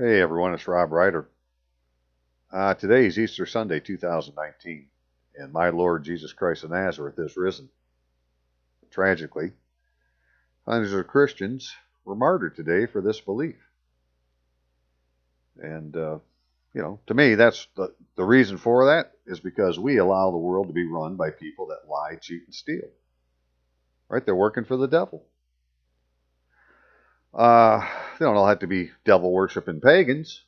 Hey everyone, it's Rob Ryder. Today is Easter Sunday 2019, and my Lord Jesus Christ of Nazareth is risen. Tragically, hundreds of Christians were martyred today for this belief. And, to me, that's the reason for that is because we allow the world to be run by people that lie, cheat, and steal. Right? They're working for the devil. They don't all have to be devil worshiping pagans,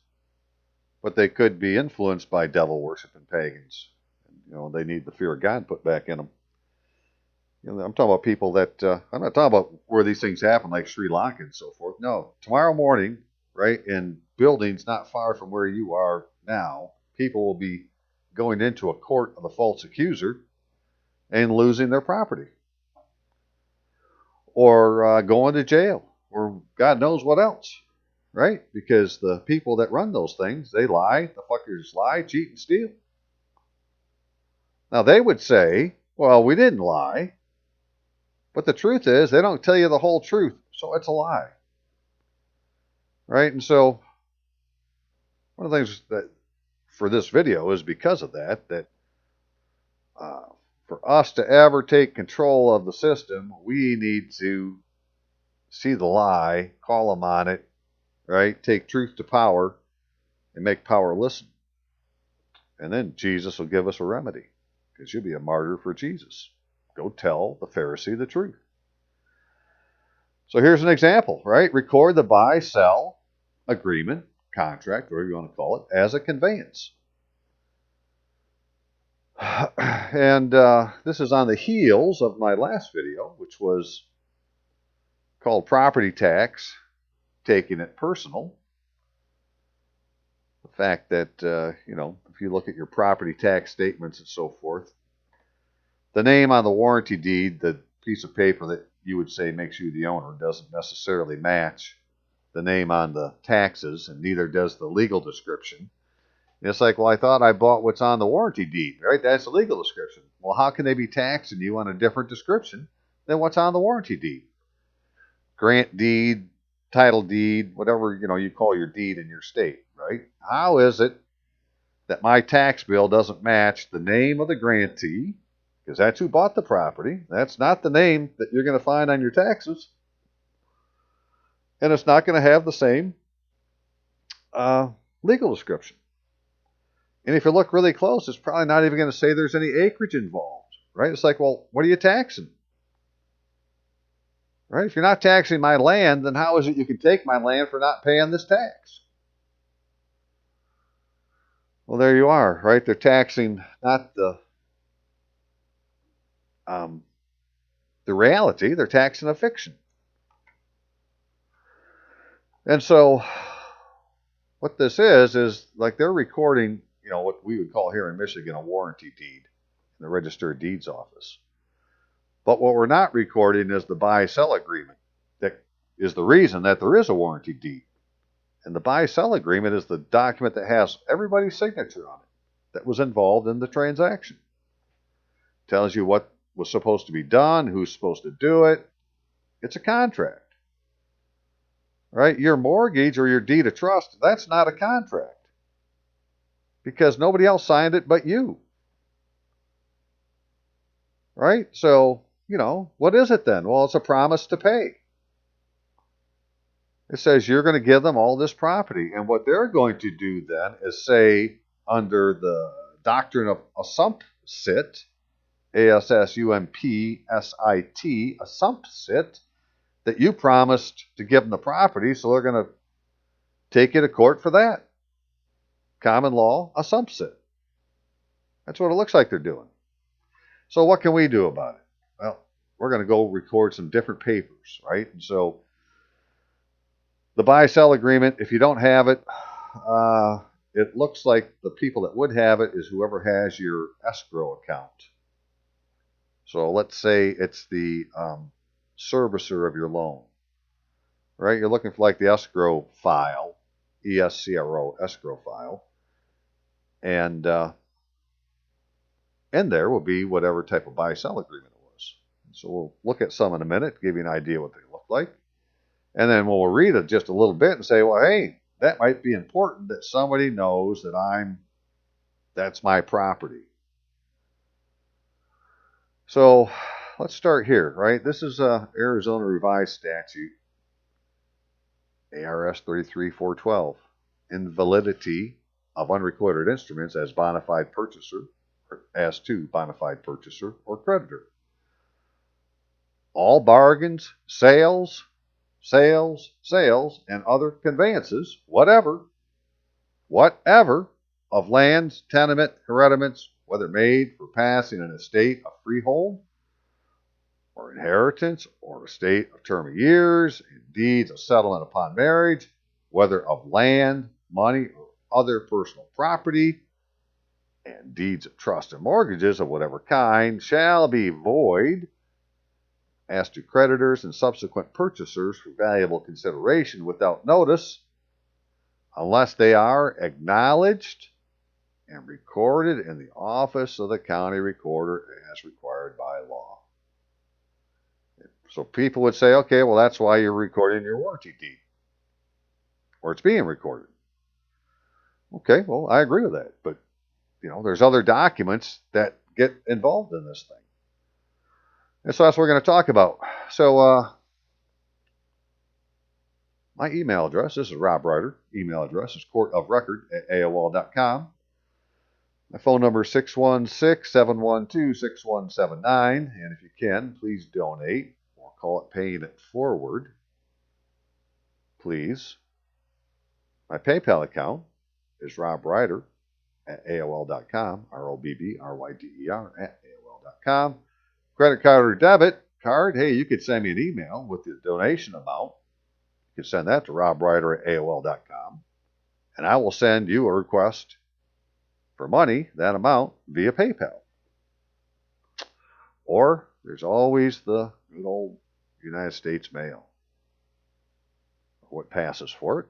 but they could be influenced by devil worshiping pagans. They need the fear of God put back in them. I'm talking about people that, I'm not talking about where these things happen, like Sri Lanka and so forth. No, tomorrow morning, right, in buildings not far from where you are now, people will be going into a court of a false accuser and losing their property. Or going to jail, or God knows what else, right? Because the people that run those things, they lie, the fuckers lie, cheat, and steal. Now, they would say, well, we didn't lie. But the truth is, they don't tell you the whole truth, so it's a lie. Right? And so, one of the things that for this video is because of that for us to ever take control of the system, we need to see the lie, call them on it, right? Take truth to power and make power listen. And then Jesus will give us a remedy, because you'll be a martyr for Jesus. Go tell the Pharisee the truth. So here's an example, right? Record the buy-sell agreement, contract, whatever you want to call it, as a conveyance. And this is on the heels of my last video, which was called Property Tax, Taking It Personal. The fact that, if you look at your property tax statements and so forth, the name on the warranty deed, the piece of paper that you would say makes you the owner, doesn't necessarily match the name on the taxes, and neither does the legal description. And it's like, well, I thought I bought what's on the warranty deed, right? That's the legal description. Well, how can they be taxing you on a different description than what's on the warranty deed? Grant deed, title deed, whatever, you call your deed in your state, right? How is it that my tax bill doesn't match the name of the grantee? Because that's who bought the property. That's not the name that you're going to find on your taxes. And it's not going to have the same legal description. And if you look really close, it's probably not even going to say there's any acreage involved, right? It's like, well, what are you taxing? Right? If you're not taxing my land, then how is it you can take my land for not paying this tax? Well, there you are, right? They're taxing not the reality, they're taxing a fiction. And so what this is like they're recording, what we would call here in Michigan a warranty deed in the Register of Deeds office. But what we're not recording is the buy-sell agreement. That is the reason that there is a warranty deed. And the buy-sell agreement is the document that has everybody's signature on it that was involved in the transaction. It tells you what was supposed to be done, who's supposed to do it. It's a contract. Right? Your mortgage or your deed of trust, that's not a contract. Because nobody else signed it but you. Right? So, what is it then? Well, it's a promise to pay. It says you're going to give them all this property. And what they're going to do then is say, under the doctrine of assumpsit, A-S-S-U-M-P-S-I-T, assumpsit, that you promised to give them the property, so they're going to take you to court for that. Common law, assumpsit. That's what it looks like they're doing. So what can we do about it? Well, we're going to go record some different papers, right? And so the buy-sell agreement, if you don't have it, it looks like the people that would have it is whoever has your escrow account. So let's say it's the servicer of your loan, right? You're looking for like the escrow file, ESCRO, escrow file. And in there will be whatever type of buy-sell agreement it was. So we'll look at some in a minute, give you an idea what they look like. And then we'll read it just a little bit and say, well, hey, that might be important that somebody knows that that's my property. So let's start here, right? This is Arizona Revised Statute, ARS 33412, invalidity of unrecorded instruments as bona fide purchaser, as to bona fide purchaser or creditor. All bargains, sales, and other conveyances, whatever, of lands, tenement, hereditaments, whether made for passing an estate of freehold, or inheritance, or estate of term of years, and deeds of settlement upon marriage, whether of land, money, or other personal property, and deeds of trust and mortgages of whatever kind, shall be void as to creditors and subsequent purchasers for valuable consideration without notice, unless they are acknowledged and recorded in the office of the county recorder as required by law. So people would say, okay, well, that's why you're recording your warranty deed, or it's being recorded. Okay, well, I agree with that, but there's other documents that get involved in this thing. And so that's what we're going to talk about. So my email address, this is Rob Ryder. Email address is courtofrecord@aol.com. My phone number is 616-712-6179. And if you can, please donate or call it paying it forward, please. My PayPal account is robryder@aol.com, ROBBRYDER@aol.com. Credit card or debit card, hey, you could send me an email with the donation amount. You can send that to robryder@aol.com, and I will send you a request for money, that amount, via PayPal. Or there's always the good old United States mail, what passes for it.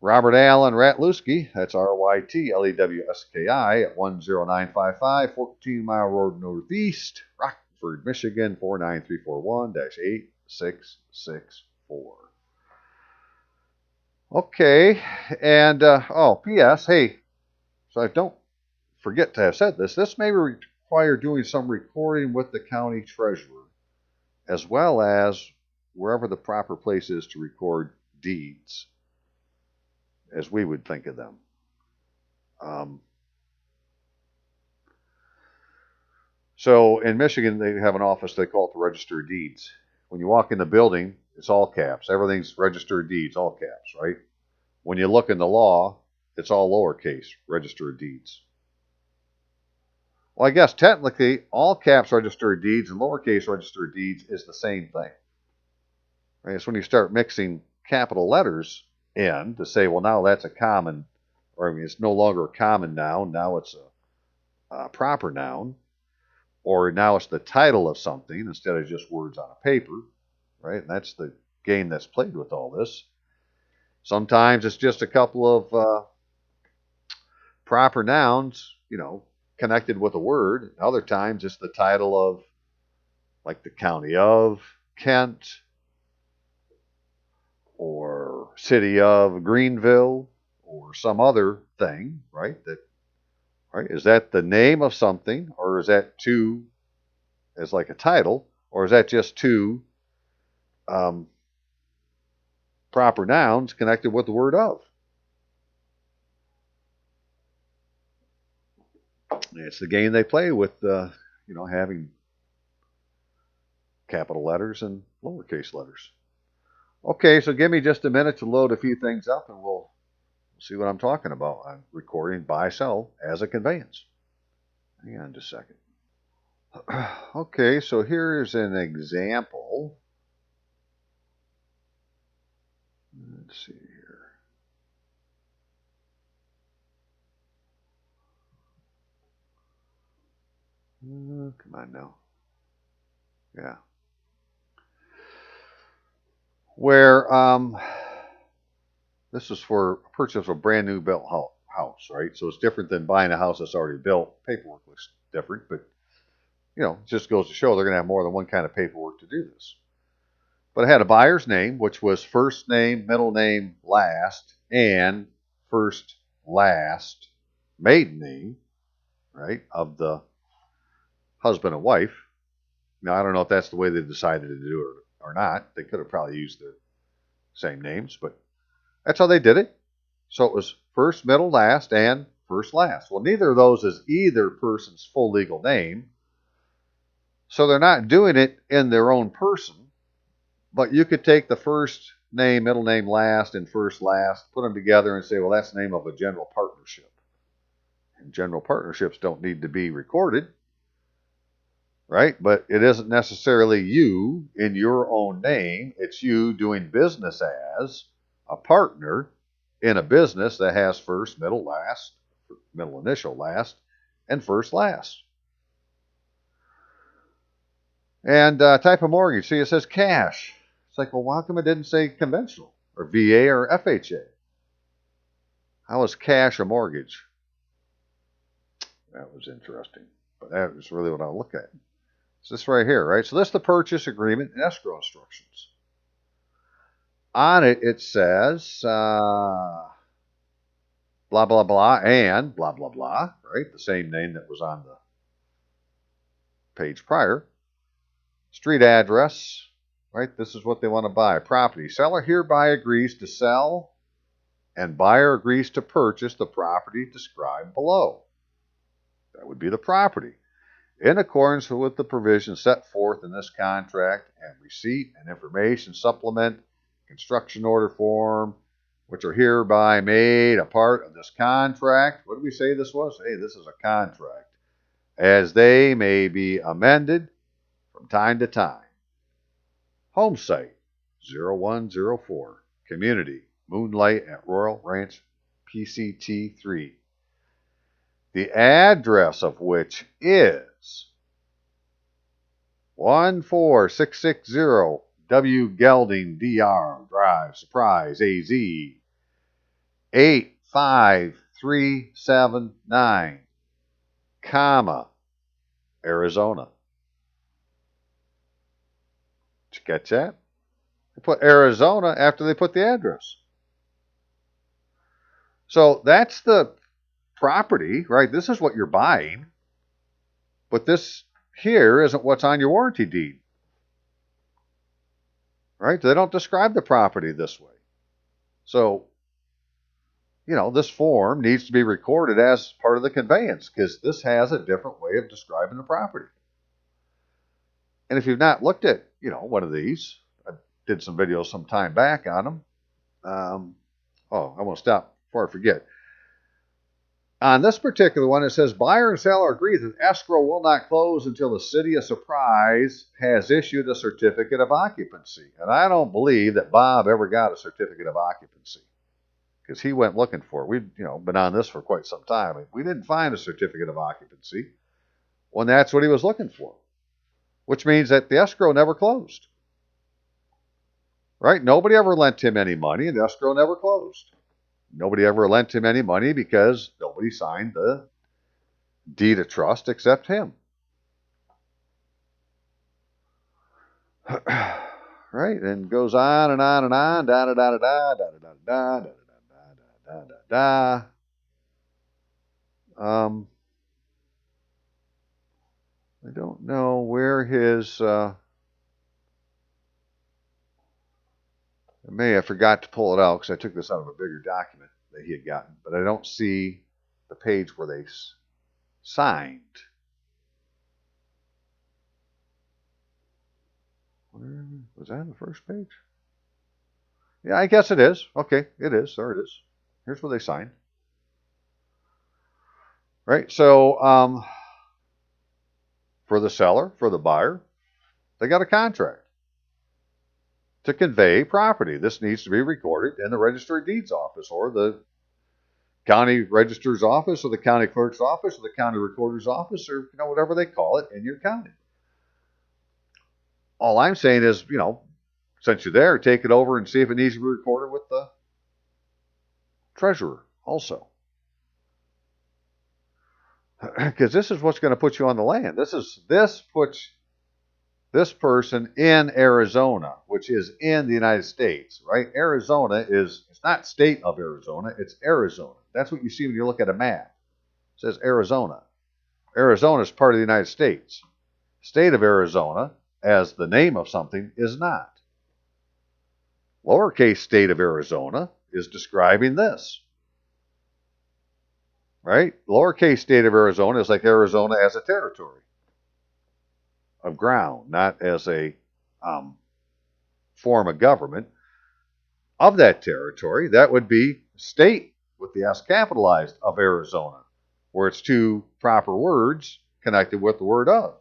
Robert Allen Ratlewski, that's RYTLEWSKI, at 10955 14 Mile Road Northeast, Rockford, Michigan, 49341-8664. Okay, and P.S. Hey, so I don't forget to have said this, this may require doing some recording with the county treasurer, as well as wherever the proper place is to record deeds, as we would think of them. So in Michigan, they have an office, they call it the Register of Deeds. When you walk in the building, it's all caps. Everything's Register of Deeds, all caps, right? When you look in the law, it's all lowercase, Register of Deeds. Well, I guess technically, all caps Register of Deeds and lowercase Register of Deeds is the same thing. Right? It's when you start mixing capital letters in to say, well, now that's a common, or I mean, it's no longer a common noun, now it's a proper noun, or now it's the title of something instead of just words on a paper, right? And that's the game that's played with all this. Sometimes it's just a couple of proper nouns, connected with a word. Other times it's the title of, like, the county of Kent, or city of Greenville, or some other thing, right? Right? Is that the name of something, or is that two as like a title, or is that just two proper nouns connected with the word of? It's the game they play with, having capital letters and lowercase letters. Okay, so give me just a minute to load a few things up, and we'll see what I'm talking about. I'm recording buy-sell as a conveyance. Hang on just a second. Okay, so here's an example. Let's see here. Come on now. Yeah. Where this is for purchase of a brand new built house, right? So it's different than buying a house that's already built. Paperwork looks different, but it just goes to show they're going to have more than one kind of paperwork to do this. But I had a buyer's name, which was first name, middle name, last, and first, last, maiden name, right, of the husband and wife. Now, I don't know if that's the way they decided to do it or not. They could have probably used the same names, but that's how they did it. So it was first, middle, last, and first, last. Well, neither of those is either person's full legal name, so they're not doing it in their own person, but you could take the first name, middle name, last, and first, last, put them together and say, well, that's the name of a general partnership. And general partnerships don't need to be recorded, right? But it isn't necessarily you in your own name. It's you doing business as a partner in a business that has first, middle, last, middle initial, last, and first, last. And type of mortgage. See, it says cash. It's like, well, how come it didn't say conventional or VA or FHA? How is cash a mortgage? That was interesting. But that was really what I'll look at. It's this right here, right? So this is the purchase agreement and escrow instructions. On it, it says blah, blah, blah, and blah, blah, blah, right? The same name that was on the page prior. Street address, right? This is what they want to buy. Property. Seller hereby agrees to sell and buyer agrees to purchase the property described below. That would be the property. In accordance with the provisions set forth in this contract and receipt and information supplement, construction order form, which are hereby made a part of this contract. What did we say this was? Hey, this is a contract. As they may be amended from time to time. Home site 0104. Community Moonlight at Royal Ranch PCT 3. The address of which is 14660 W. Gelding Dr. Drive, Surprise, AZ 85379, comma, Arizona. Did you catch that? They put Arizona after they put the address. So that's the property, right? This is what you're buying. But this here isn't what's on your warranty deed. Right? They don't describe the property this way. So, this form needs to be recorded as part of the conveyance because this has a different way of describing the property. And if you've not looked at, one of these, I did some videos some time back on them. I want to stop before I forget. On this particular one, it says buyer and seller agree that escrow will not close until the city of Surprise has issued a certificate of occupancy. And I don't believe that Bob ever got a certificate of occupancy because he went looking for it. We've been on this for quite some time. We didn't find a certificate of occupancy when that's what he was looking for, which means that the escrow never closed. Right? Nobody ever lent him any money, and the escrow never closed. Nobody ever lent him any money because nobody signed the deed of trust except him. Right? And goes on and on and on. Da da da da da da da da da da da da. I don't know where his I may have forgot to pull it out because I took this out of a bigger document that he had gotten, but I don't see the page where they signed. Where, was that on the first page? Yeah, I guess it is. Okay, it is. There it is. Here's where they signed. Right, so for the seller, for the buyer, they got a contract to convey property. This needs to be recorded in the Register of Deeds office or the county registrar's office or the county clerk's office or the county recorder's office or whatever they call it in your county. All I'm saying is, since you're there, take it over and see if it needs to be recorded with the treasurer also. Because this is what's going to put you on the land. This puts this person in Arizona, which is in the United States, right? Arizona is, it's not state of Arizona, it's Arizona. That's what you see when you look at a map. It says Arizona. Arizona is part of the United States. State of Arizona, as the name of something, is not. Lowercase state of Arizona is describing this, right? Lowercase state of Arizona is like Arizona as a territory of ground, not as a form of government of that territory. That would be state with the S capitalized of Arizona, where it's two proper words connected with the word of.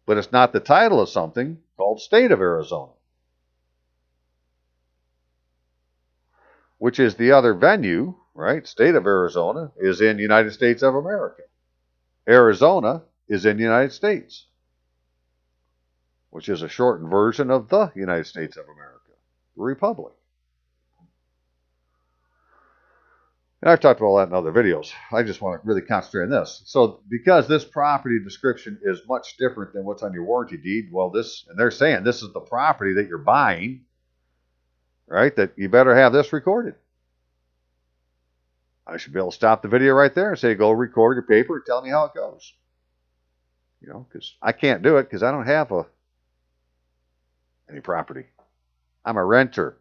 But it's not the title of something called state of Arizona, which is the other venue, right? State of Arizona is in United States of America. Arizona is in the United States, which is a shortened version of the United States of America, the Republic. And I've talked about all that in other videos. I just want to really concentrate on this. So because this property description is much different than what's on your warranty deed, well, this, and they're saying this is the property that you're buying, right, that you better have this recorded. I should be able to stop the video right there and say, go record your paper and tell me how it goes. You know, because I can't do it because I don't have any property. I'm a renter.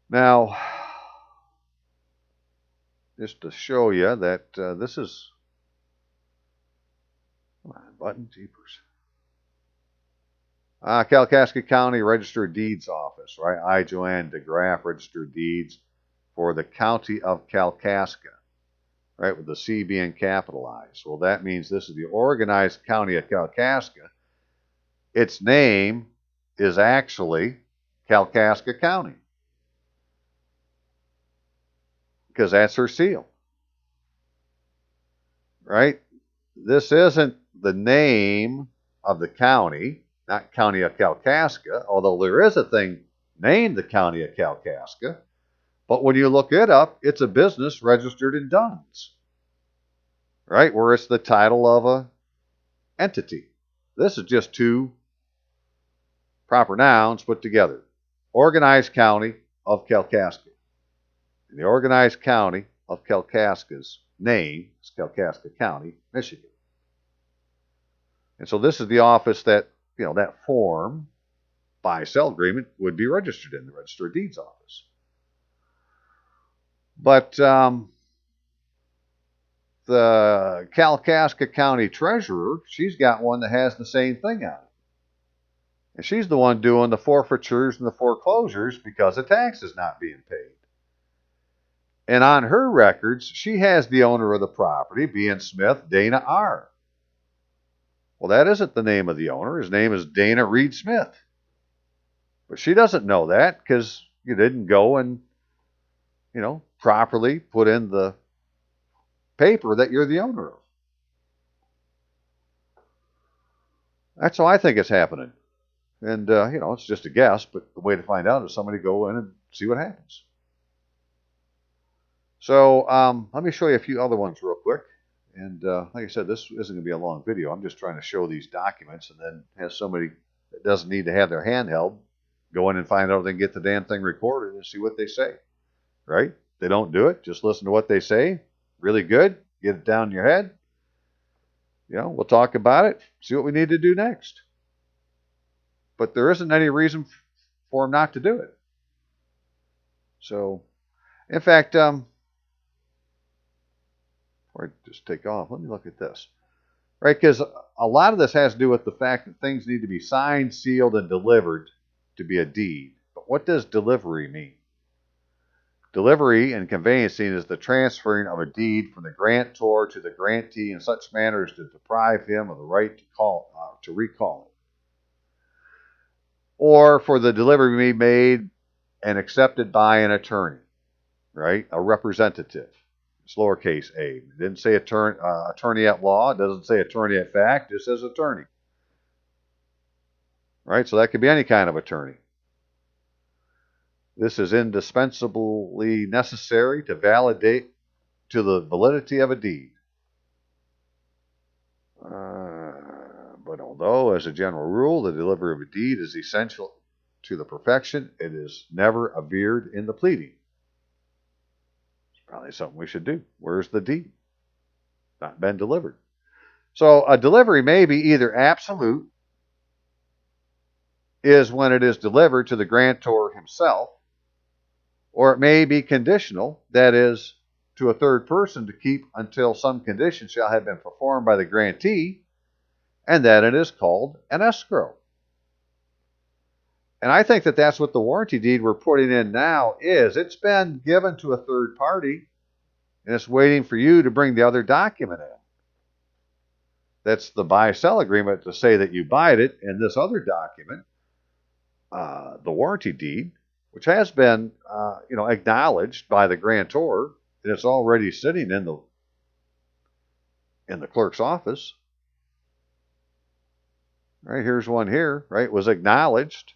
Now, just to show you that this is, come on, button, jeepers. Kalkaska County Register of Deeds Office, right? I, Joanne DeGraff, Register of Deeds for the County of Kalkaska, right? With the C being capitalized. Well, that means this is the organized County of Kalkaska. Its name is actually Kalkaska County, because that's her seal, right? This isn't the name of the county, not County of Kalkaska, although there is a thing named the County of Kalkaska. But when you look it up, it's a business registered in Duns, right? Where it's the title of a entity. This is just two proper nouns put together. Organized County of Kalkaska. And the organized county of Kalkaska's name is Kalkaska County, Michigan. And so this is the office that, you know, that form, buy-sell agreement, would be registered in, the Register of Deeds office. But the Kalkaska County Treasurer, she's got one that has the same thing on it. And she's the one doing the forfeitures and the foreclosures because the tax is not being paid. And on her records, she has the owner of the property being Smith Dana R. Well, that isn't the name of the owner. His name is Dana Reed Smith. But she doesn't know that because you didn't go and, you know, properly put in the paper that you're the owner of. That's how I think it's happening. And, you know, it's just a guess, but the way to find out is somebody go in and see what happens. So let me show you a few other ones real quick. And like I said, this isn't going to be a long video. I'm just trying to show these documents and then have somebody that doesn't need to have their hand held go in and find out if they can get the damn thing recorded and see what they say, right? They don't do it. Just listen to what they say. Really good. Get it down in your head. You know, we'll talk about it, see what we need to do next. But there isn't any reason for them not to do it. So, in fact, or just take off. Let me look at this. Right, because a lot of this has to do with the fact that things need to be signed, sealed, and delivered to be a deed. But what does delivery mean? Delivery in conveyancing is the transferring of a deed from the grantor to the grantee in such manner as to deprive him of the right to recall it, or for the delivery to be made and accepted by an attorney, right? A representative. It's lowercase a. It didn't say attorney at law. It doesn't say attorney at fact. It says attorney. Right? So that could be any kind of attorney. This is indispensably necessary to validate to the validity of a deed. But Although, as a general rule, the delivery of a deed is essential to the perfection, it is never averred in the pleading. It's probably something we should do. Where's the deed? Not been delivered. So a delivery may be either absolute, is when it is delivered to the grantor himself, or it may be conditional, that is, to a third person to keep until some condition shall have been performed by the grantee, and then it is called an escrow. And I think that that's what the warranty deed we're putting in now is. It's been given to a third party, and it's waiting for you to bring the other document in. That's the buy-sell agreement to say that you bought it, and this other document, the warranty deed, which has been, acknowledged by the grantor, and it's already sitting in the clerk's office. Right, here's one here, right, was acknowledged.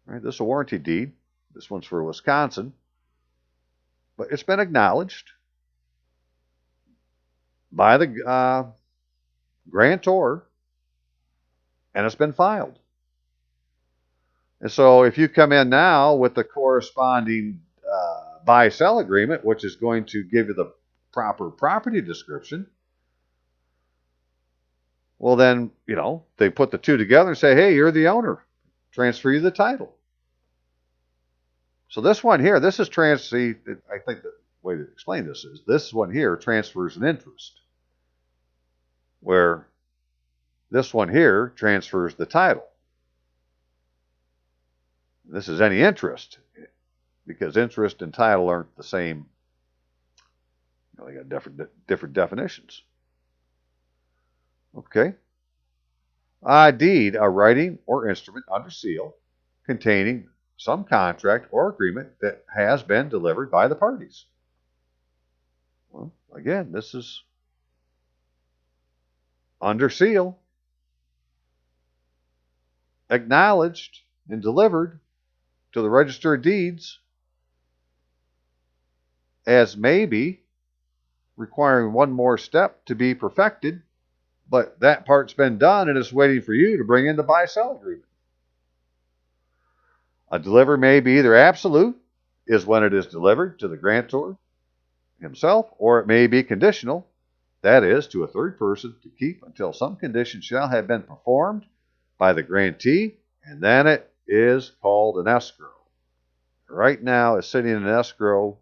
Right, this is a warranty deed. This one's for Wisconsin. But it's been acknowledged by the grantor, and it's been filed. And so if you come in now with the corresponding buy-sell agreement, which is going to give you the proper property description, well then, they put the two together and say, hey, you're the owner. Transfer you the title. So this one here, this is I think the way to explain this one here transfers an interest, where this one here transfers the title. This is any interest, because interest and title aren't the same. They got different definitions. Okay. A deed, a writing or instrument under seal containing some contract or agreement that has been delivered by the parties. Well, again, this is under seal, acknowledged and delivered to the Register of Deeds as maybe requiring one more step to be perfected, but that part's been done and it's waiting for you to bring in the buy-sell agreement. A delivery may be either absolute, is when it is delivered to the grantor himself, or it may be conditional, that is, to a third person to keep until some condition shall have been performed by the grantee, and then it is called an escrow. Right now, it's sitting in an escrow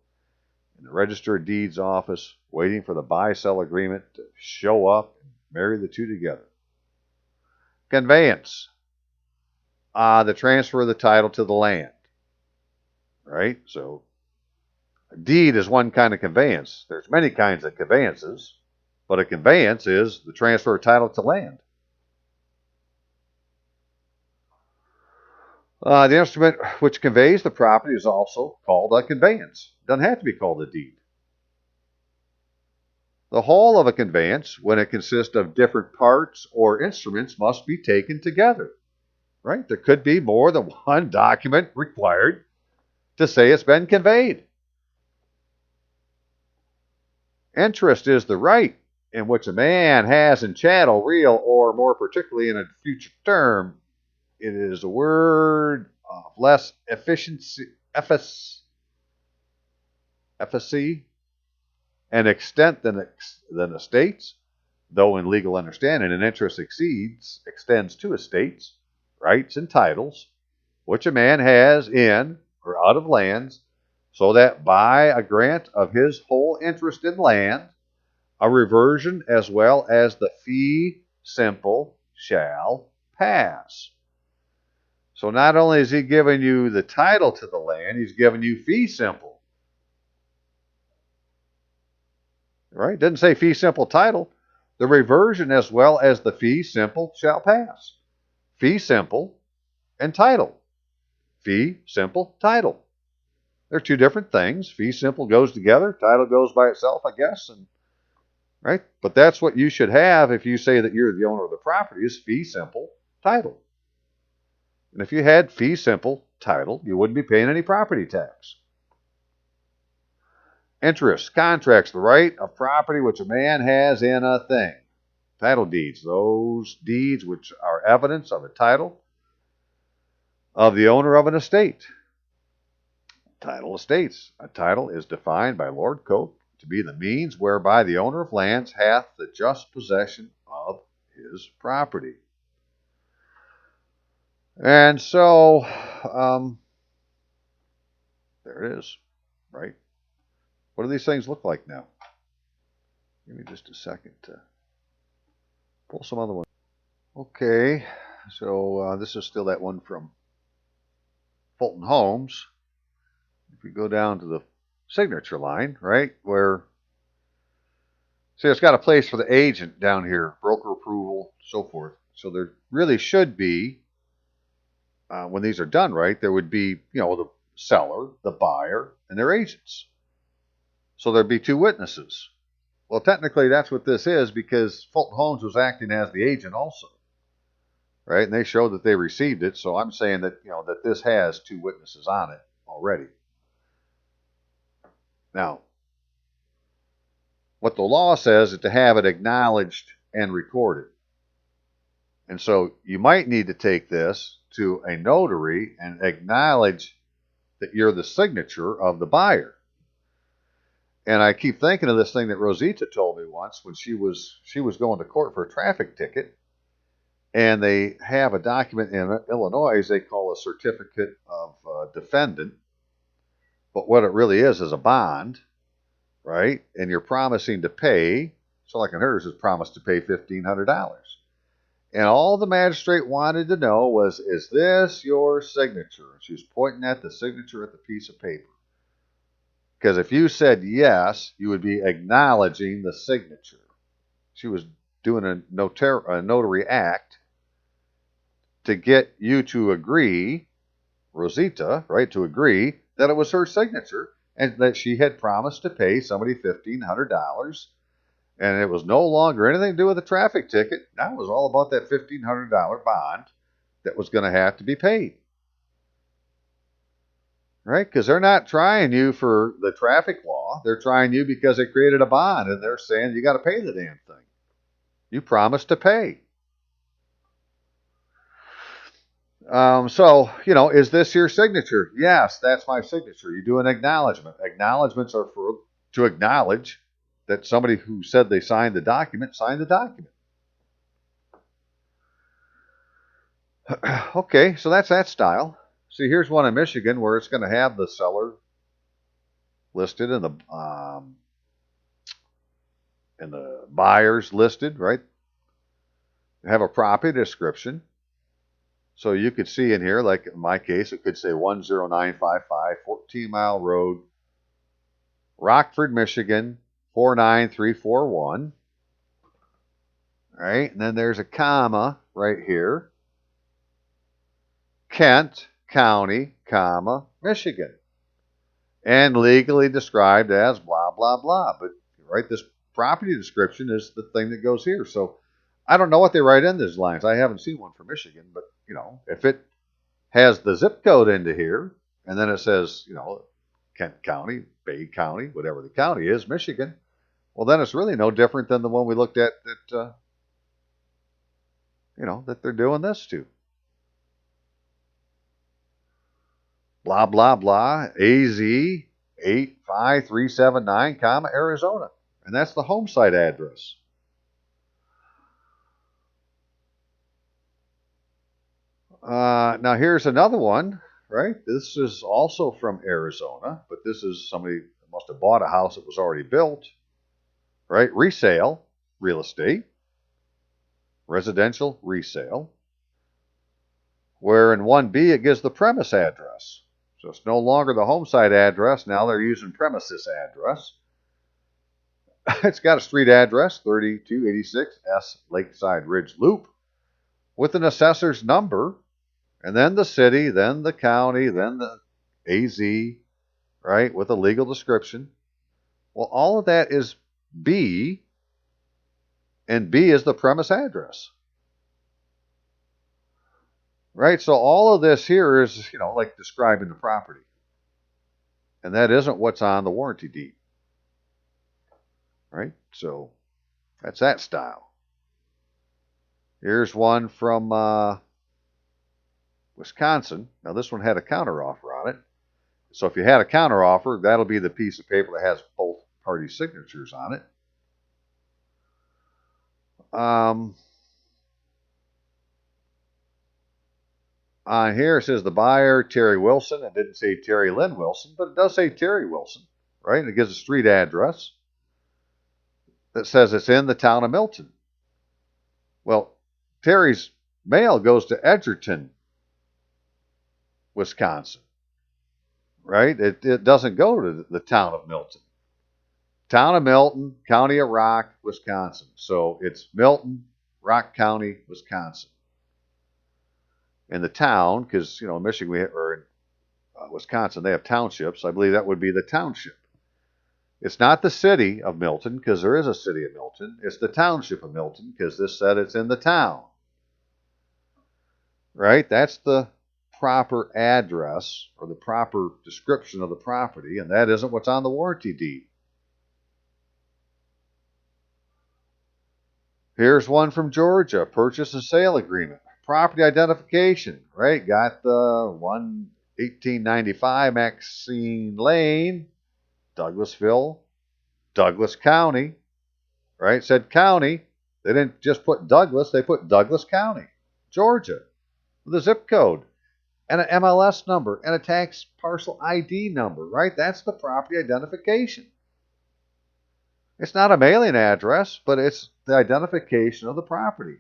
in the Register of Deeds office, waiting for the buy-sell agreement to show up and marry the two together. Conveyance. The transfer of the title to the land. Right? So, a deed is one kind of conveyance. There's many kinds of conveyances, but a conveyance is the transfer of title to land. The instrument which conveys the property is also called a conveyance. It doesn't have to be called a deed. The whole of a conveyance, when it consists of different parts or instruments, must be taken together. Right? There could be more than one document required to say it's been conveyed. Interest is the right in which a man has in chattel, real, or more particularly in a future term. It is a word of less efficiency, efficacy, and extent than estates, though in legal understanding an interest extends to estates, rights, and titles, which a man has in or out of lands, so that by a grant of his whole interest in land, a reversion as well as the fee simple shall pass. So not only is he giving you the title to the land, he's giving you fee simple. Right? It doesn't say fee simple title. The reversion as well as the fee simple shall pass. Fee simple and title. Fee simple title. They're two different things. Fee simple goes together. Title goes by itself, I guess. Right? But that's what you should have if you say that you're the owner of the property, is fee simple title. And if you had fee simple title, you wouldn't be paying any property tax. Interest, contracts, the right of property which a man has in a thing. Title deeds, those deeds which are evidence of a title of the owner of an estate. Title estates. A title is defined by Lord Coke to be the means whereby the owner of lands hath the just possession of his property. And so, there it is, right? What do these things look like now? Give me just a second to pull some other ones. Okay, so this is still that one from Fulton Homes. If we go down to the signature line, right, where, see, it's got a place for the agent down here, broker approval, so forth. So there really should be, when these are done right, there would be, the seller, the buyer, and their agents. So there'd be two witnesses. Well, technically, that's what this is because Fulton Homes was acting as the agent also, right? And they showed that they received it. So I'm saying that, that this has two witnesses on it already. Now, what the law says is to have it acknowledged and recorded. And so you might need to take this to a notary and acknowledge that you're the signature of the buyer. And I keep thinking of this thing that Rosita told me once when she was going to court for a traffic ticket. And they have a document in Illinois they call a certificate of defendant. But what it really is a bond, right? And you're promising to pay. So like in hers is promised to pay $1,500. And all the magistrate wanted to know was, is this your signature? She was pointing at the signature at the piece of paper. Because if you said yes, you would be acknowledging the signature. She was doing a notary act to get you to agree, Rosita, right, to agree that it was her signature and that she had promised to pay somebody $1,500. And it was no longer anything to do with a traffic ticket. Now it was all about that $1,500 bond that was going to have to be paid. Right? Because they're not trying you for the traffic law. They're trying you because they created a bond and they're saying you got to pay the damn thing. You promised to pay. So, is this your signature? Yes, that's my signature. You do an acknowledgement. Acknowledgements are to acknowledge that somebody who said they signed the document signed the document. Okay, so that's that style. See, here's one in Michigan where it's going to have the seller listed and the buyers listed, right? Have a property description. So you could see in here, like in my case, it could say 10955, 14-mile road, Rockford, Michigan, 49341. All right, and then there's a comma right here. Kent County, comma, Michigan. And legally described as blah, blah, blah. But, right, this property description is the thing that goes here. So I don't know what they write in these lines. I haven't seen one for Michigan, but, if it has the zip code into here, and then it says, Kent County, Bay County, whatever the county is, Michigan, well, then it's really no different than the one we looked at that, that they're doing this to. Blah, blah, blah, AZ 85379, comma, Arizona. And that's the home site address. Now here's another one, right? This is also from Arizona, but this is somebody that must have bought a house that was already built, right? Resale, real estate, residential resale, where in 1B it gives the premise address. So it's no longer the home site address. Now they're using premises address. It's got a street address, 3286 S Lakeside Ridge Loop, with an assessor's number, and then the city, then the county, then the AZ, right, with a legal description. Well, all of that is B, and B is the premise address. Right, so all of this here is, like describing the property. And that isn't what's on the warranty deed. Right, so that's that style. Here's one from Wisconsin. Now, this one had a counteroffer on it. So if you had a counteroffer, that'll be the piece of paper that has both parties' signatures on it. On here it says the buyer, Terry Wilson. It didn't say Terry Lynn Wilson, but it does say Terry Wilson, right? And it gives a street address that says it's in the town of Milton. Well, Terry's mail goes to Edgerton, Wisconsin, right? It doesn't go to the town of Milton. Town of Milton, County of Rock, Wisconsin. So it's Milton, Rock County, Wisconsin. And the town, because, you know, Michigan or in Wisconsin, they have townships. I believe that would be the township. It's not the city of Milton, because there is a city of Milton. It's the township of Milton, because this said it's in the town. Right? That's the proper address or the proper description of the property, and that isn't what's on the warranty deed. Here's one from Georgia, purchase and sale agreement. Property identification, right? Got the 1895 Maxine Lane, Douglasville, Douglas County, right? Said county. They didn't just put Douglas, they put Douglas County, Georgia, with a zip code and an MLS number and a tax parcel ID number, right? That's the property identification. It's not a mailing address, but it's the identification of the property.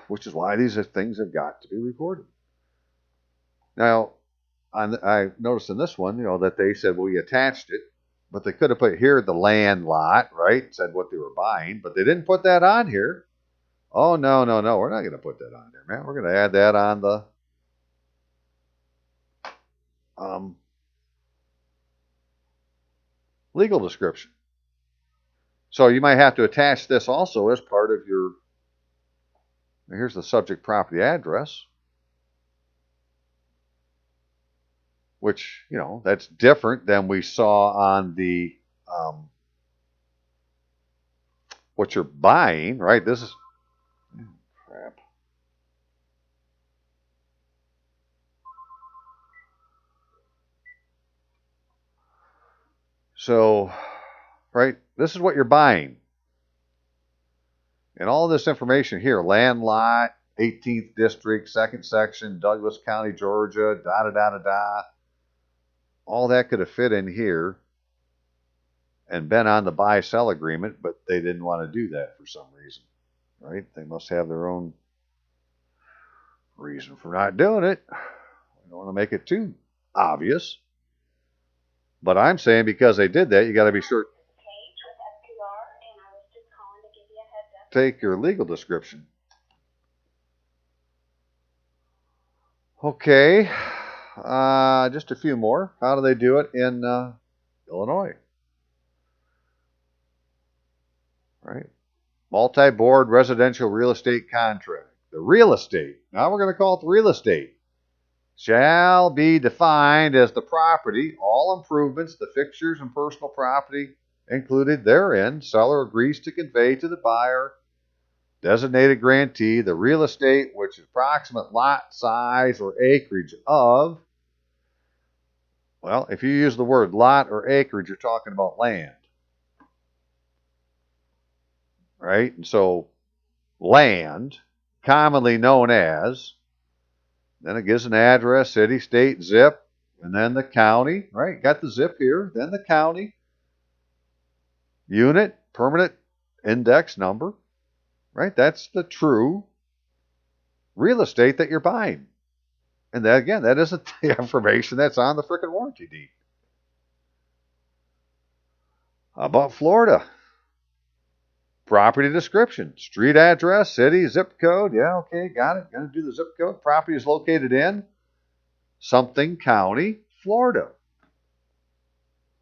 Which is why these things have got to be recorded. Now, I noticed in this one, you know, that they said, well, we attached it, but they could have put here the land lot, right? Said what they were buying, but they didn't put that on here. Oh, no, no, no, we're not going to put that on there, man. We're going to add that on the legal description. So you might have to attach this also as part of your, here's the subject property address, which, you know, that's different than we saw on the, what you're buying, right? This is, crap. So, right, this is what you're buying. And all this information here, land lot, 18th district, 2nd section, Douglas County, Georgia, da-da-da-da-da. All that could have fit in here and been on the buy-sell agreement, but they didn't want to do that for some reason, right? They must have their own reason for not doing it. I don't want to make it too obvious. But I'm saying because they did that, you got to be sure. Take your legal description. Okay, just a few more. How do they do it in Illinois? Right, multi-board residential real estate contract. The real estate. Now we're going to call it the real estate. Shall be defined as the property, all improvements, the fixtures and personal property included therein. Seller agrees to convey to the buyer, designated grantee, the real estate which is approximate lot size or acreage of, well, if you use the word lot or acreage, you're talking about land. Right? And so land, commonly known as, then it gives an address, city, state, zip, and then the county, right? Got the zip here, then the county, unit, permanent index number, right? That's the true real estate that you're buying. And that, again, that isn't the information that's on the frickin' warranty deed. How about Florida? Property description, street address, city, zip code. Yeah, okay, got it. Gonna do the zip code. Property is located in something county, Florida.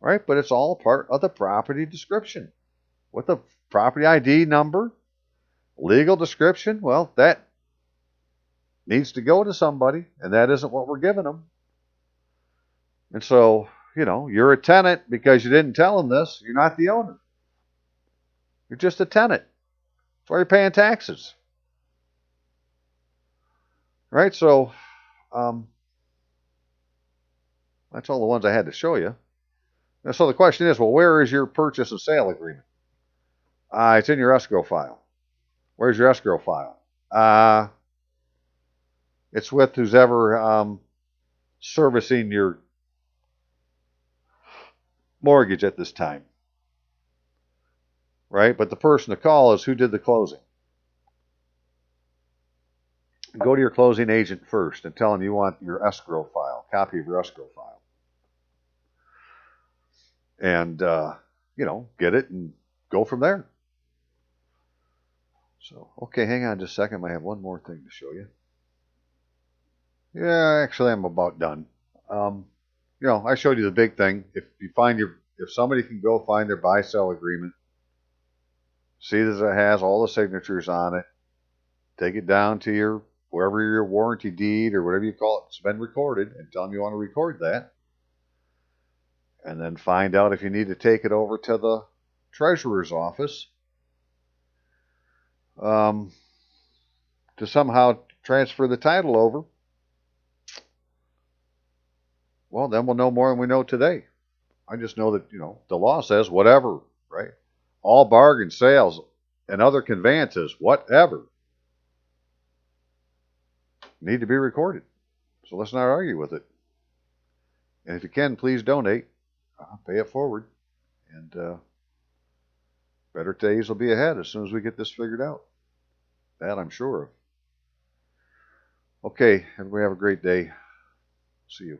Right? But it's all part of the property description. With the property ID number, legal description, well, that needs to go to somebody, and that isn't what we're giving them. And so, you know, you're a tenant because you didn't tell them this. You're not the owner. You're just a tenant. That's why you're paying taxes. Right? So, that's all the ones I had to show you. And so the question is, well, where is your purchase and sale agreement? It's in your escrow file. Where's your escrow file? It's with who's ever servicing your mortgage at this time. Right? But the person to call is who did the closing. Go to your closing agent first and tell them you want your escrow file, copy of your escrow file. And, get it and go from there. So, okay, hang on just a second. I have one more thing to show you. Yeah, actually, I'm about done. I showed you the big thing. If somebody can go find their buy-sell agreement, see that it has all the signatures on it, take it down to wherever your warranty deed or whatever you call it, it's been recorded, and tell them you want to record that. And then find out if you need to take it over to the treasurer's office to somehow transfer the title over. Well, then we'll know more than we know today. I just know that, the law says whatever, right? All bargain sales and other conveyances, whatever, need to be recorded. So let's not argue with it. And if you can, please donate. Pay it forward. And better days will be ahead as soon as we get this figured out. That I'm sure of. Okay, everybody have a great day. See you.